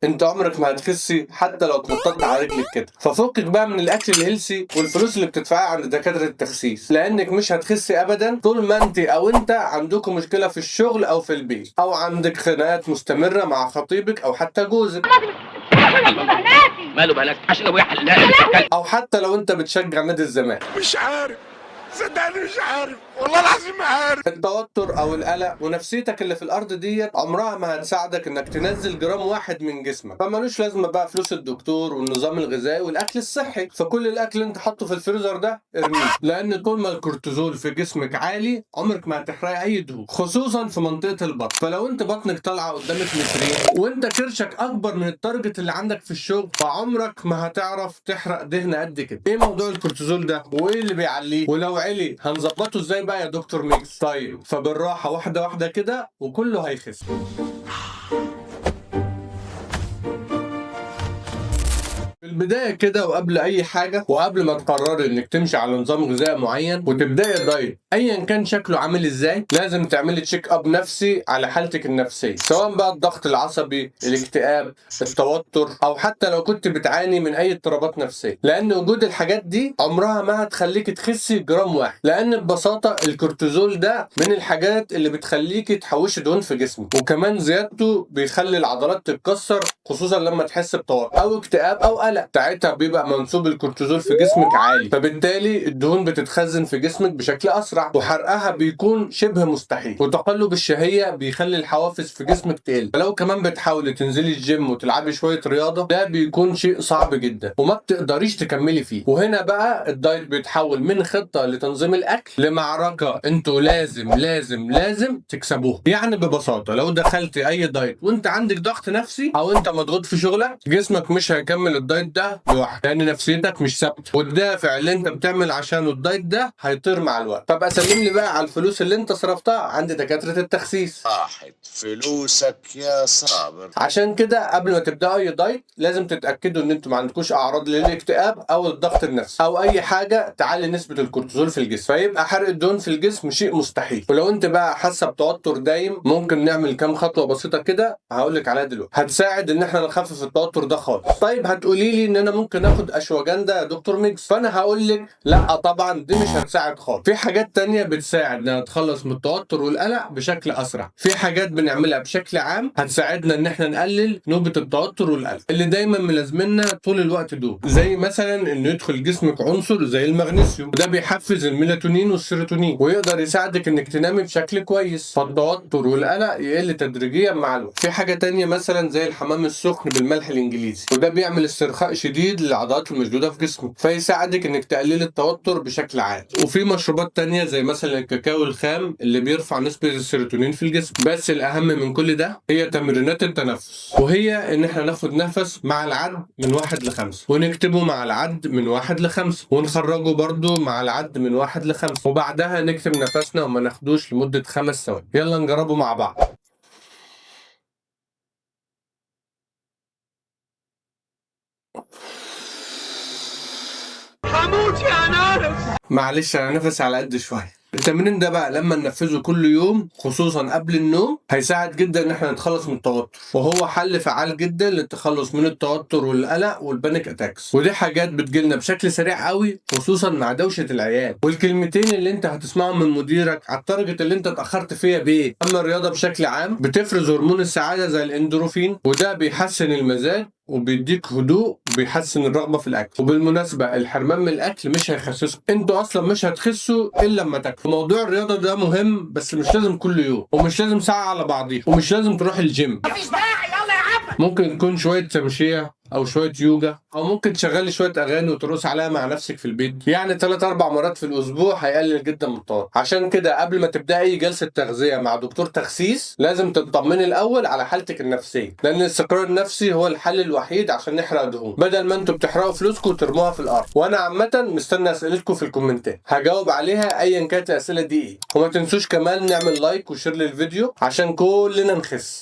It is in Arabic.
انت عمرك ما هتخسي حتى لو اتنططت على رجلك كده. ففكك بقى من الاكل الهيلسي والفلوس اللي بتدفعها عند دكاتره التخسيس، لانك مش هتخسي ابدا طول ما انت او انت عندكم مشكله في الشغل او في البيت، او عندك خناقات مستمره مع خطيبك او حتى جوزك. ماله بهلاك عشان ابويا حلاق، او حتى لو انت بتشجع نادي الزمالك. مش عارف، صدقني مش عارف، والله العظيم ما عارف. التوتر او القلق ونفسيتك اللي في الارض ديت عمرها ما هتساعدك انك تنزل جرام واحد من جسمك، فمالوش لازمه بقى فلوس الدكتور والنظام الغذائي والاكل الصحي. فكل الاكل اللي انت حاطه في الفريزر ده ارميه، لان طول ما الكورتيزول في جسمك عالي عمرك ما هتحرقي اي دهون، خصوصا في منطقه البطن. فلو انت بطنك طالعه قدامك مترين وانت كرشك اكبر من التارجت اللي عندك في الشغل، فعمرك ما هتعرف تحرق دهن قد كده. ايه موضوع الكورتيزول ده وايه اللي بيعليه؟ ولو علي هنظبطه ازاي بقى يا دكتور ميكس؟ طيب فبالراحه واحده واحده كده وكله هيخس. في البداية كده وقبل أي حاجة، وقبل ما تقرري إنك تمشي على نظام غذائي معين وتبدأي دايت أيا كان شكله عامل إزاي، لازم تعملي تشيك أب نفسي على حالتك النفسية، سواء بقى الضغط العصبي، الاكتئاب، التوتر، أو حتى لو كنت بتعاني من أي اضطرابات نفسية، لأن وجود الحاجات دي عمرها ما هتخليك تخسي جرام واحد، لأن ببساطة الكورتيزول ده من الحاجات اللي بتخليكي تحوشي دهون في جسمك، وكمان زيادته بيخلي العضلات تتكسر، خصوصا لما تحس بتوتر أو اكتئاب أو قلق. ساعتها بيبقى منسوب الكورتيزول في جسمك عالي، فبالتالي الدهون بتتخزن في جسمك بشكل اسرع وحرقها بيكون شبه مستحيل، وتقلب الشهيه بيخلي الحوافز في جسمك تقل. فلو كمان بتحاولي تنزلي الجيم وتلعبي شويه رياضه، ده بيكون شيء صعب جدا وما بتقدريش تكملي فيه. وهنا بقى الدايت بيتحول من خطه لتنظيم الاكل لمعركه انتوا لازم لازم لازم تكسبوها. يعني ببساطه لو دخلتي اي دايت وانت عندك ضغط نفسي او انت مضغوط في شغلك، جسمك مش هيكمل الدايت ده لوحده، لان نفسيتك مش ثابته، والدافع اللي انت بتعمل عشانه الدايت ده هيطير مع الوقت. طب اسلم لي بقى على الفلوس اللي انت صرفتها عند دكاتره التخسيس. راحت فلوسك يا صابر. عشان كده قبل ما تبداوا اي دايت لازم تتاكدوا ان انتوا ما عندكوش اعراض للاكتئاب او الضغط النفسي او اي حاجه تعلي نسبه الكورتيزول في الجسم، فيبقى حرق الدهون في الجسم شيء مستحيل. ولو انت بقى حاسه بتوتر دايم، ممكن نعمل كام خطوه بسيطه كده هقول لك عليها دلوقتي، هتساعد ان احنا نخفف التوتر ده خالص. طيب هتقولي لي ان انا ممكن اخد اشواجندا يا دكتور ميكس، فانا هقول لك لا طبعا دي مش هتساعد خالص. في حاجات تانية بتساعد انها تخلص من التوتر والقلق بشكل اسرع. في حاجات بنعملها بشكل عام هتساعدنا ان احنا نقلل نوبة التوتر والقلق اللي دايما ملازمنا طول الوقت دول، زي مثلا انه يدخل جسمك عنصر زي المغنيسيوم، وده بيحفز الميلاتونين والسيروتونين ويقدر يساعدك انك تنامي بشكل كويس، فالتوتر والقلق يقل تدريجيا مع الوقت. في حاجة تانية مثلا زي الحمام السخن بالملح الانجليزي، وده بيعمل استرخاء شديد للعضلات المشدودة في جسمك، فيساعدك انك تقلل التوتر بشكل عام. وفي مشروبات تانية زي مثلا الكاكاو الخام اللي بيرفع نسبة السيروتونين في الجسم. بس الاهم من كل ده هي تمرينات التنفس، وهي ان احنا ناخد نفس مع العد من 1 ل5، ونكتبه مع العد من 1 ل5، ونخرجه برضو مع العد من 1 ل5، وبعدها نكتب نفسنا وما ناخدوش لمدة 5 ثواني. يلا نجربه مع بعض. هموت يا ناس. معلش انا نفسي على قد شويه. التمرين ده بقى لما ننفذه كل يوم خصوصا قبل النوم هيساعد جدا ان احنا نتخلص من التوتر، وهو حل فعال جدا للتخلص من التوتر والقلق والبانيك اتاكس، ودي حاجات بتجيلنا بشكل سريع قوي خصوصا مع دوشه العيال والكلمتين اللي انت هتسمعهم من مديرك على التارجت اللي انت اتاخرت فيها بيه. اما الرياضه بشكل عام بتفرز هرمون السعاده زي الاندروفين، وده بيحسن المزاج وبيديك هدوء وبيحسن الرغبه في الاكل. وبالمناسبه الحرمان من الاكل مش هيخسسكم، انتوا اصلا مش هتخسوا الا لما تاكلوا. موضوع الرياضه ده مهم بس مش لازم كل يوم، ومش لازم ساعه على بعضيها، ومش لازم تروح الجيم. مفيش داعي، يلا يا عم. ممكن تكون شويه تمشيه او شويه يوجا، او ممكن تشغلي شويه اغاني وترقص عليها مع نفسك في البيت، يعني 3 4 مرات في الاسبوع هيقلل جدا من التوتر. عشان كده قبل ما تبداي اي جلسه تغذيه مع دكتور تخسيس لازم تطمني الاول على حالتك النفسيه، لان الاستقرار النفسي هو الحل الوحيد عشان نحرق دهون بدل ما انتوا بتحرقوا فلوسكم وترموها في الارض. وانا عامه مستني اسئلتكم في الكومنتات، هجاوب عليها ايا كانت الاسئله دي ايه. وما تنسوش كمان نعمل لايك وشير للفيديو عشان كلنا نخس.